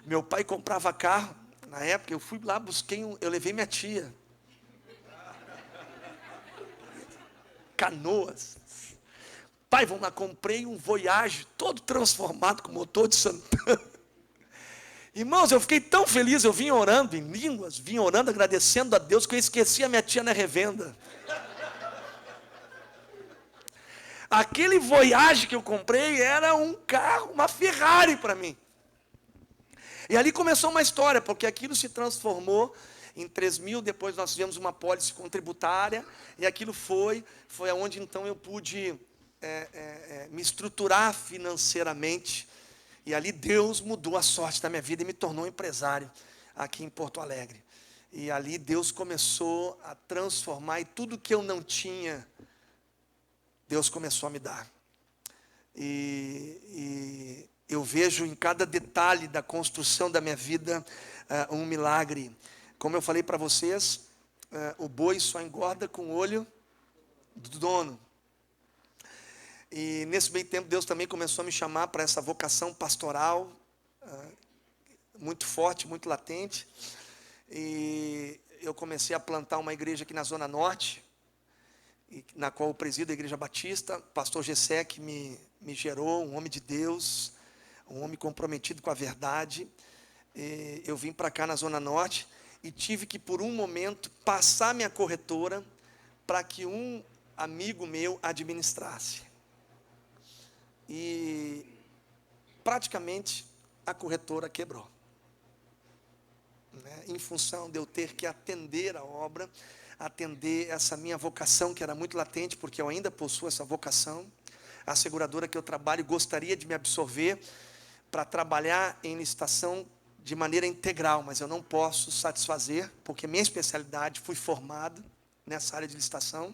Meu pai comprava carro. Na época, eu fui lá, busquei eu levei minha tia. Canoas. Pai, vamos lá, comprei um Voyage todo transformado com motor de Santana. Irmãos, eu fiquei tão feliz, eu vim orando em línguas, vim orando, agradecendo a Deus, que eu esqueci a minha tia na revenda. Aquele Voyage que eu comprei era um carro, uma Ferrari para mim. E ali começou uma história, porque aquilo se transformou em 3.000, depois nós fizemos uma pólice contributária, e aquilo foi aonde então eu pude me estruturar financeiramente, e ali Deus mudou a sorte da minha vida e me tornou empresário aqui em Porto Alegre. E ali Deus começou a transformar, e tudo que eu não tinha, Deus começou a me dar. E eu vejo em cada detalhe da construção da minha vida um milagre. Como eu falei para vocês, o boi só engorda com o olho do dono. E nesse meio tempo Deus também começou a me chamar para essa vocação pastoral, muito forte, muito latente. E eu comecei a plantar uma igreja aqui na Zona Norte, na qual eu presido a Igreja Batista. Pastor Gessé que me gerou, um homem de Deus, um homem comprometido com a verdade. E eu vim para cá na Zona Norte e tive que, por um momento, passar minha corretora para que um amigo meu administrasse. E praticamente a corretora quebrou, né? Em função de eu ter que atender a obra, atender essa minha vocação, que era muito latente, porque eu ainda possuo essa vocação. A seguradora que eu trabalho gostaria de me absorver para trabalhar em licitação de maneira integral, mas eu não posso satisfazer, porque minha especialidade, fui formado nessa área de licitação.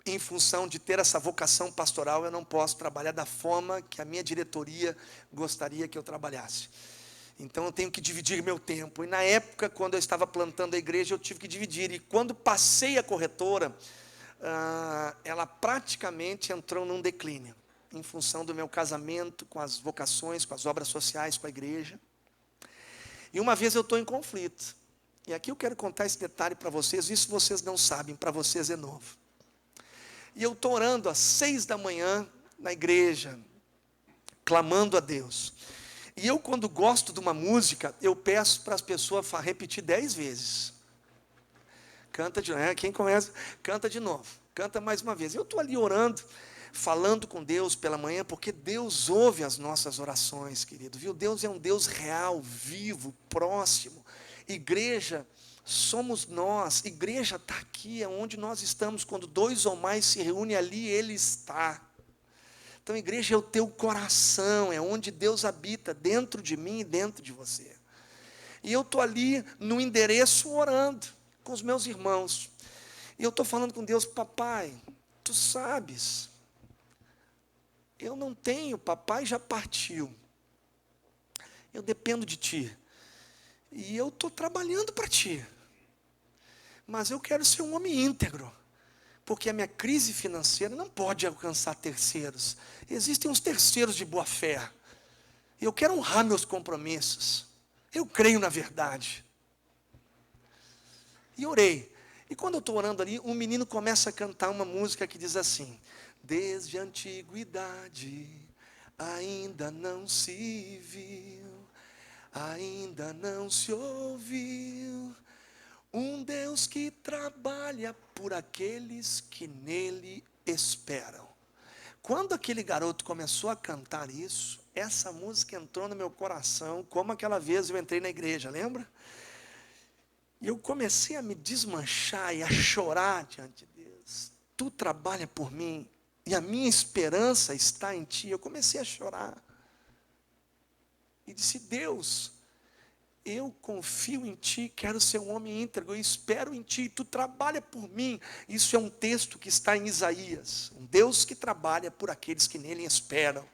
Em função de ter essa vocação pastoral, eu não posso trabalhar da forma que a minha diretoria gostaria que eu trabalhasse. Então eu tenho que dividir meu tempo. E na época, quando eu estava plantando a igreja, eu tive que dividir. E quando passei a corretora, ela praticamente entrou num declínio, em função do meu casamento, com as vocações, com as obras sociais, com a igreja. E uma vez eu estou em conflito. E aqui eu quero contar esse detalhe para vocês. Isso vocês não sabem, para vocês é novo. E eu estou orando às 6 da manhã na igreja, clamando a Deus. E eu, quando gosto de uma música, eu peço para as pessoas repetir 10 vezes. Canta de novo. Quem conhece, canta de novo. Canta mais uma vez. Eu estou ali orando, falando com Deus pela manhã, porque Deus ouve as nossas orações, querido. Viu? Deus é um Deus real, vivo, próximo. Igreja somos nós. Igreja está aqui, é onde nós estamos. Quando 2 ou mais se reúnem, ali Ele está. Então, igreja é o teu coração, é onde Deus habita, dentro de mim e dentro de você. E eu estou ali no endereço orando com os meus irmãos. E eu estou falando com Deus: papai, tu sabes, eu não tenho, papai já partiu. Eu dependo de ti. E eu estou trabalhando para ti. Mas eu quero ser um homem íntegro. Porque a minha crise financeira não pode alcançar terceiros. Existem uns terceiros de boa fé. Eu quero honrar meus compromissos. Eu creio na verdade. E orei. E quando eu estou orando ali, um menino começa a cantar uma música que diz assim: desde a antiguidade ainda não se viu, ainda não se ouviu um Deus que trabalha por aqueles que nele esperam. Quando aquele garoto começou a cantar isso, essa música entrou no meu coração, como aquela vez eu entrei na igreja, lembra? E eu comecei a me desmanchar e a chorar diante de Deus. Tu trabalha por mim e a minha esperança está em Ti. Eu comecei a chorar. E disse: Deus, eu confio em Ti, quero ser um homem íntegro, eu espero em Ti, Tu trabalha por mim. Isso é um texto que está em Isaías. Um Deus que trabalha por aqueles que nele esperam.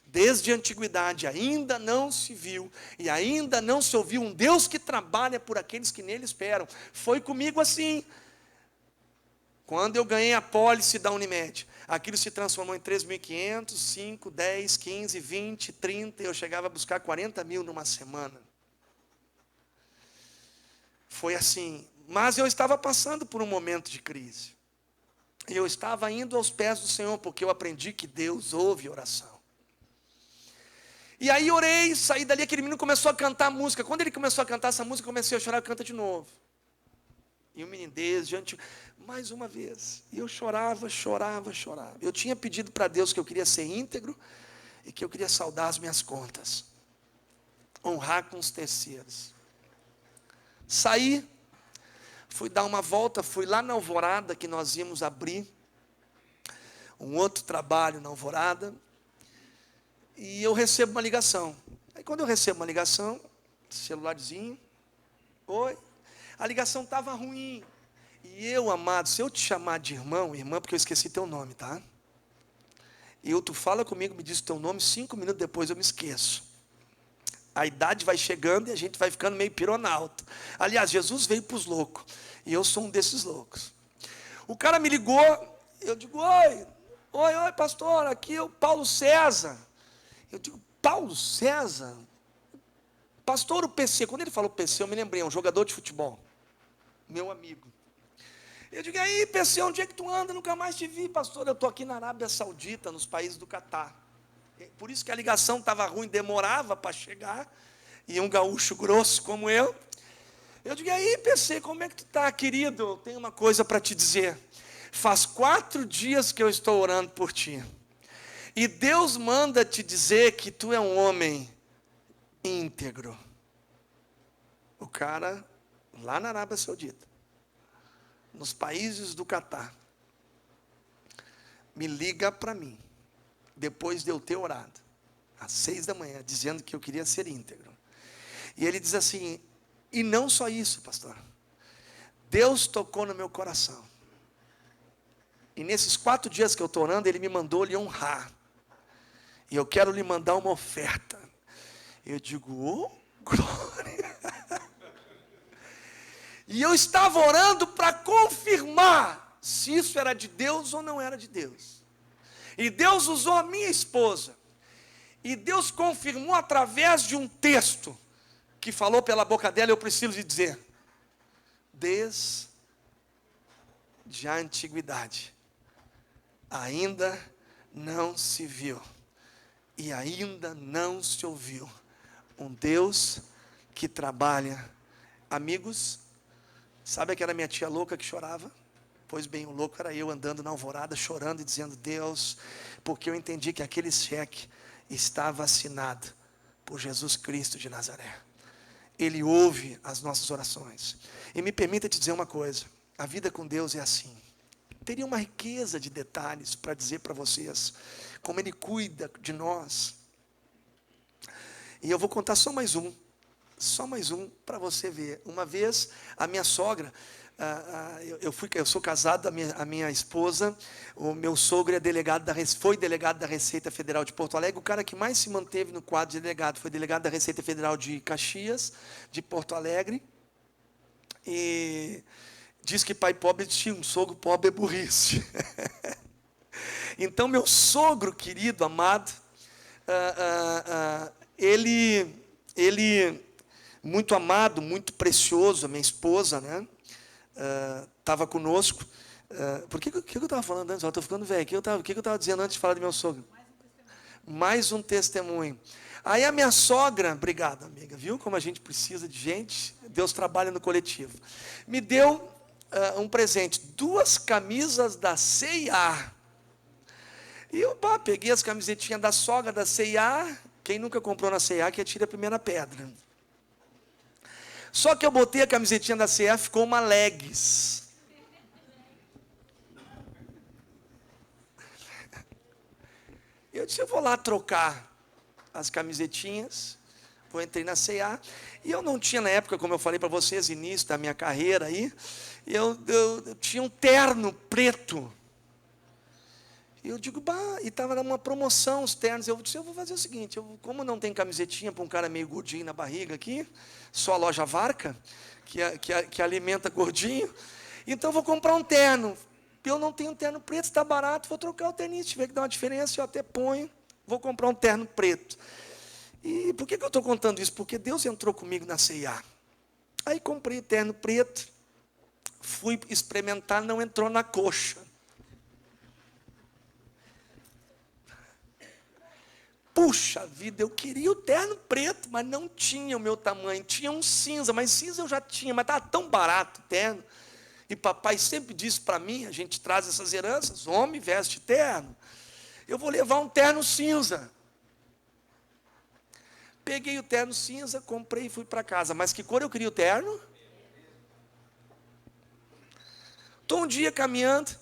Desde a antiguidade ainda não se viu e ainda não se ouviu um Deus que trabalha por aqueles que nele esperam. Foi comigo assim. Quando eu ganhei a pólice da Unimed, aquilo se transformou em 3.500, 5, 10, 15, 20, 30, eu chegava a buscar 40 mil numa semana. Foi assim, mas eu estava passando por um momento de crise. Eu estava indo aos pés do Senhor, porque eu aprendi que Deus ouve oração. E aí orei, saí dali, aquele menino começou a cantar a música. Quando ele começou a cantar essa música, eu comecei a chorar, canta de novo. E o menino diante, mais uma vez. E eu chorava. Eu tinha pedido para Deus que eu queria ser íntegro e que eu queria saldar as minhas contas. Honrar com os terceiros. Saí, fui dar uma volta, fui lá na Alvorada, que nós íamos abrir um outro trabalho na Alvorada. E eu recebo uma ligação. Aí quando eu recebo uma ligação, celularzinho, oi, a ligação estava ruim. E eu, amado, se eu te chamar de irmão, irmã, porque eu esqueci teu nome, tá? Tu fala comigo, me diz o teu nome, 5 minutos depois eu me esqueço. A idade vai chegando e a gente vai ficando meio pironauta. Aliás, Jesus veio para os loucos. E eu sou um desses loucos. O cara me ligou, eu digo: oi, pastor, aqui é o Paulo César. Eu digo: Paulo César? Pastor, o PC. Quando ele falou PC, eu me lembrei, é um jogador de futebol. Meu amigo. Eu digo: aí, PC, onde é que tu anda? Nunca mais te vi, pastor. Eu estou aqui na Arábia Saudita, nos países do Catar. Por isso que a ligação estava ruim, demorava para chegar. E um gaúcho grosso como eu. Eu digo: aí, PC, como é que tu está, querido? Eu tenho uma coisa para te dizer. Faz 4 dias que eu estou orando por ti. E Deus manda te dizer que tu é um homem íntegro. O cara, lá na Arábia Saudita, nos países do Catar, me liga para mim, depois de eu ter orado, às 6 da manhã, dizendo que eu queria ser íntegro. E ele diz assim: e não só isso, pastor, Deus tocou no meu coração. E nesses 4 dias que eu estou orando, Ele me mandou lhe honrar. E eu quero lhe mandar uma oferta. Eu digo: glória. E eu estava orando para confirmar se isso era de Deus ou não era de Deus. E Deus usou a minha esposa. E Deus confirmou através de um texto que falou pela boca dela. Eu preciso lhe dizer: desde a antiguidade ainda não se viu e ainda não se ouviu um Deus que trabalha. Amigos, sabe aquela minha tia louca que chorava? Pois bem, o louco era eu, andando na Alvorada, chorando e dizendo: Deus, porque eu entendi que aquele cheque estava assinado por Jesus Cristo de Nazaré. Ele ouve as nossas orações. E me permita te dizer uma coisa: a vida com Deus é assim. Teria uma riqueza de detalhes para dizer para vocês como Ele cuida de nós. E eu vou contar só mais um para você ver. Uma vez, a minha sogra, eu sou casado, a minha esposa, o meu sogro foi delegado da Receita Federal de Porto Alegre. O cara que mais se manteve no quadro de delegado foi delegado da Receita Federal de Caxias, de Porto Alegre. E diz que pai pobre tinha um sogro pobre é burrice. Então, meu sogro querido, amado, ele muito amado, muito precioso, a minha esposa, né? estava conosco. Por que eu estava falando antes? Eu estou ficando velho. O que eu estava dizendo antes de falar do meu sogro? Mais um testemunho. Aí a minha sogra, obrigado, amiga, viu como a gente precisa de gente? Deus trabalha no coletivo. Me deu um presente, 2 camisas da C&A. E eu peguei as camisetinhas da sogra da C&A. Quem nunca comprou na C&A, que atire a primeira pedra. Só que eu botei a camisetinha da C&A, ficou uma leggings. Eu disse, eu vou lá trocar as camisetinhas. Entrei na C&A. E eu não tinha, na época, como eu falei para vocês, início da minha carreira aí, eu tinha um terno preto. E eu digo, e estava numa promoção os ternos. Eu disse, eu vou fazer o seguinte, como não tem camisetinha para um cara meio gordinho na barriga aqui, só a loja Varca, que alimenta gordinho, então eu vou comprar um terno. Eu não tenho um terno preto, está barato, vou trocar o terninho. Se tiver que dar uma diferença, eu até ponho, vou comprar um terno preto. E por que eu estou contando isso? Porque Deus entrou comigo na C&A. Aí comprei o terno preto, fui experimentar, não entrou na coxa. Puxa vida, eu queria o terno preto, mas não tinha o meu tamanho. Tinha um cinza, mas cinza eu já tinha, mas estava tão barato o terno. E papai sempre disse para mim, a gente traz essas heranças, homem veste terno. Eu vou levar um terno cinza. Peguei o terno cinza, comprei e fui para casa. Mas que cor eu queria o terno? Estou um dia caminhando,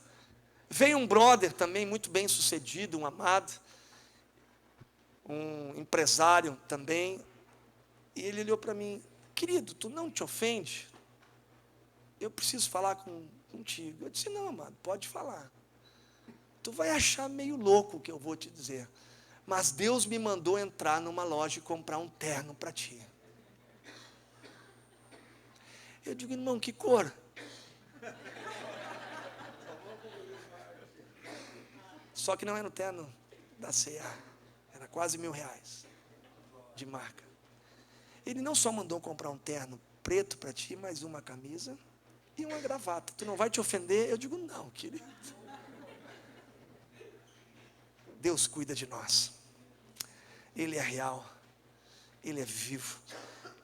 veio um brother também, muito bem sucedido, um amado, um empresário também, e ele olhou para mim, querido, tu não te ofende? Eu preciso falar contigo. Eu disse, não, amado, pode falar. Tu vai achar meio louco o que eu vou te dizer, mas Deus me mandou entrar numa loja e comprar um terno para ti. Eu digo, irmão, que cor? Só que não era o terno da C&A. Era quase R$1.000 de marca. Ele não só mandou comprar um terno preto para ti, mas uma camisa e uma gravata. Tu não vai te ofender? Eu digo, não, querido. Deus cuida de nós. Ele é real. Ele é vivo.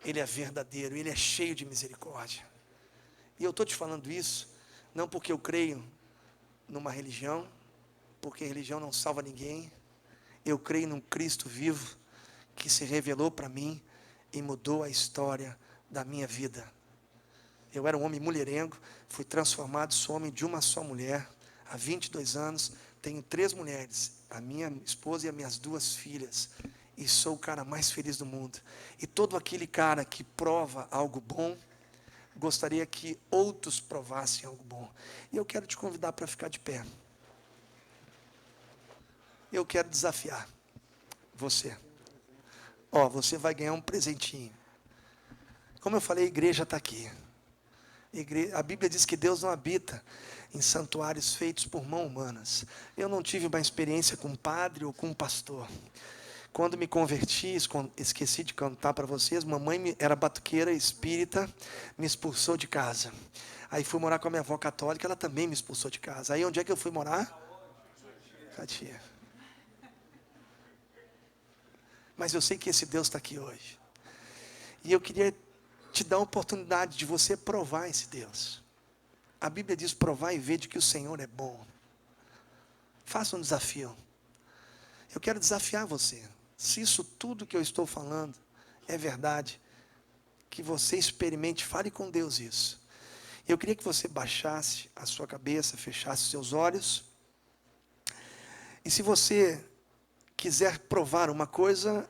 Ele é verdadeiro. Ele é cheio de misericórdia. E eu estou te falando isso, não porque eu creio numa religião, porque a religião não salva ninguém. Eu creio num Cristo vivo, que se revelou para mim e mudou a história da minha vida. Eu era um homem mulherengo, fui transformado, sou homem de uma só mulher, há 22 anos, tenho 3 mulheres, a minha esposa e as minhas 2 filhas, e sou o cara mais feliz do mundo. E todo aquele cara que prova algo bom, gostaria que outros provassem algo bom. E eu quero te convidar para ficar de pé. Eu quero desafiar você. Você vai ganhar um presentinho. Como eu falei, a igreja está aqui. A Bíblia diz que Deus não habita em santuários feitos por mãos humanas. Eu não tive uma experiência com um padre ou com um pastor. Quando me converti, esqueci de contar para vocês, mamãe era batuqueira espírita, me expulsou de casa. Aí fui morar com a minha avó católica, ela também me expulsou de casa. Aí onde é que eu fui morar? Catia. Mas eu sei que esse Deus está aqui hoje. E eu queria te dar a oportunidade de você provar esse Deus. A Bíblia diz, provar e ver de que o Senhor é bom. Faça um desafio. Eu quero desafiar você. Se isso tudo que eu estou falando é verdade, que você experimente, fale com Deus isso. Eu queria que você baixasse a sua cabeça, fechasse os seus olhos. E se você quiser provar uma coisa,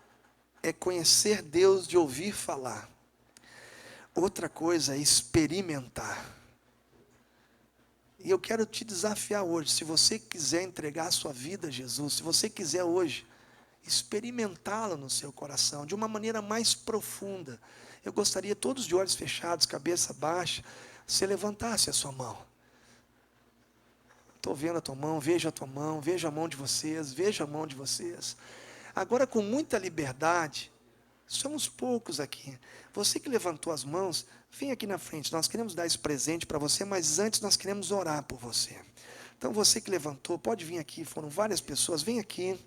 é conhecer Deus de ouvir falar. Outra coisa é experimentar. E eu quero te desafiar hoje, se você quiser entregar a sua vida a Jesus, se você quiser hoje experimentá-lo no seu coração, de uma maneira mais profunda, eu gostaria, todos de olhos fechados, cabeça baixa, você levantasse a sua mão. Estou vendo a tua mão, vejo a tua mão, vejo a mão de vocês, vejo a mão de vocês. Agora, com muita liberdade, somos poucos aqui. Você que levantou as mãos, Vem aqui na frente, nós queremos dar esse presente para você, mas antes nós queremos orar por você. Então você que levantou, pode vir aqui, foram várias pessoas, vem aqui.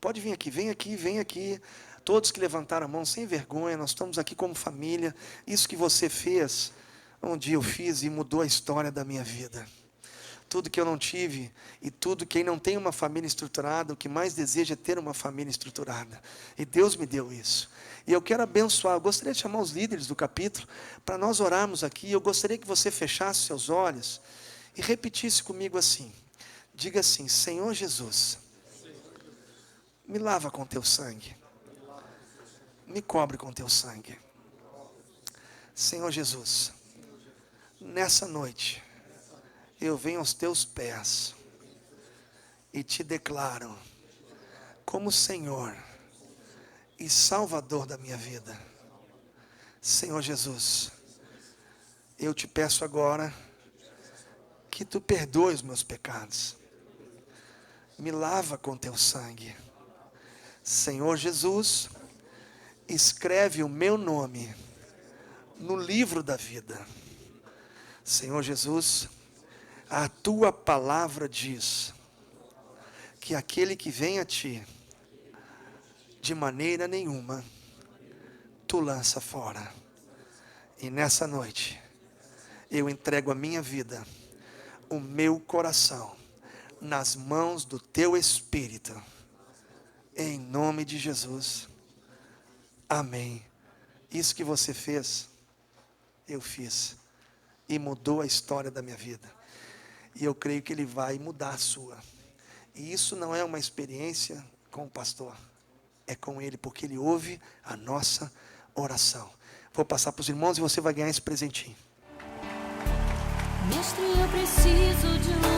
Pode vir aqui, vem aqui, vem aqui. Todos que levantaram a mão, sem vergonha, nós estamos aqui como família. Isso que você fez, um dia eu fiz e mudou a história da minha vida. Tudo que eu não tive e tudo, quem não tem uma família estruturada, o que mais deseja é ter uma família estruturada. E Deus me deu isso. E eu quero abençoar, eu gostaria de chamar os líderes do capítulo para nós orarmos aqui. Eu gostaria que você fechasse seus olhos e repetisse comigo assim. Diga assim: Senhor Jesus, me lava com teu sangue. Me cobre com teu sangue. Senhor Jesus, nessa noite, eu venho aos teus pés e te declaro como Senhor e Salvador da minha vida. Senhor Jesus, eu te peço agora que tu perdoes os meus pecados. Me lava com teu sangue. Senhor Jesus, escreve o meu nome no livro da vida. Senhor Jesus, a tua palavra diz que aquele que vem a ti, de maneira nenhuma, tu lança fora. E nessa noite, eu entrego a minha vida, o meu coração, nas mãos do teu Espírito. Em nome de Jesus. Amém. Isso que você fez, eu fiz. E mudou a história da minha vida. E eu creio que Ele vai mudar a sua. E isso não é uma experiência com o pastor. É com Ele, porque Ele ouve a nossa oração. Vou passar para os irmãos e você vai ganhar esse presentinho. Mestre, eu preciso de